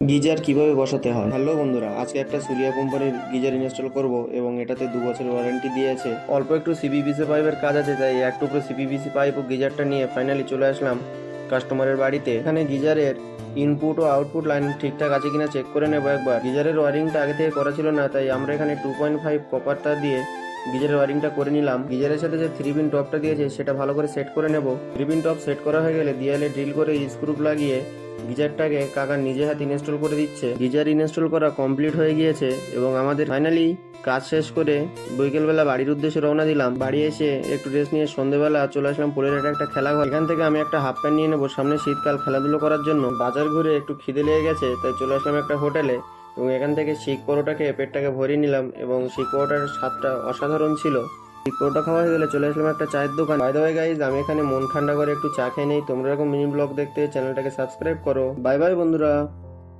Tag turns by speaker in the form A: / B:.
A: Geyser কিভাবে বসাতে হয়। হ্যালো বন্ধুরা, আজকে একটা সুরিয়া কোম্পানির গিজার ইনস্টল করব এবং এটাতে 2 বছর ওয়ারেন্টি দিয়েছে। অল্প একটু সিপিভিসি পাইপের কাজ আছে, তাই এক টুকরো সিপিভিসি পাইপ ও গিজারটা নিয়ে ফাইনালি চলে আসলাম কাস্টমারের বাড়িতে। এখানে গিজারের ইনপুট ও আউটপুট লাইন ঠিকঠাক আছে কিনা চেক করে নেবো একবার। গিজারের ওয়ারিংটা আগে থেকে করা ছিল না, তাই আমরা এখানে 2.5 কপার তার দিয়ে গিজারের ওয়ারিংটা করে নিলাম। গিজারের সাথে যে 3 পিন টপটা দিয়েছে সেটা ভালো করে সেট করে নেব। 3 পিন টপ সেট করা হয়ে গেলে দেয়ালে ড্রিল করে স্ক্রু লাগিয়ে গিজারটাকে কাকা নিজে হাতে ইনস্টল করে দিচ্ছে। গিজার ইনস্টল করা কমপ্লিট হয়ে গিয়েছে এবং আমাদের ফাইনালি কাজ শেষ করে বিকেলবেলা বাড়ির উদ্দেশ্যে রওনা দিলাম। বাড়ি এসে একটু রেস্ট নিয়ে সন্ধ্যেবেলা চলে আসলাম পোলের একটা খেলাঘর। এখান থেকে আমি একটা হাফ প্যান্ট নিয়ে নেবো সামনে শীতকাল খেলাধুলো করার জন্য। বাজার ঘুরে একটু খিদে লেগে গেছে, তাই চলে আসলাম একটা হোটেলে এবং এখান থেকে শিক পরোটা খেয়ে পেটটাকে ভরিয়ে নিলাম এবং শিক পরোটার স্বাদটা অসাধারণ ছিল। শিক পরোটা খাওয়া হয়ে গেলে চলে আসলাম একটা চায়ের দোকান। বাই দ্য ওয়ে গাইজ, আমি এখানে মন ঠান্ডা করে একটু চা খেয়ে নেই। তোমরা এরকম মিনি ব্লগ দেখতে চ্যানেলটাকে সাবস্ক্রাইব করো। বাই বাই বন্ধুরা।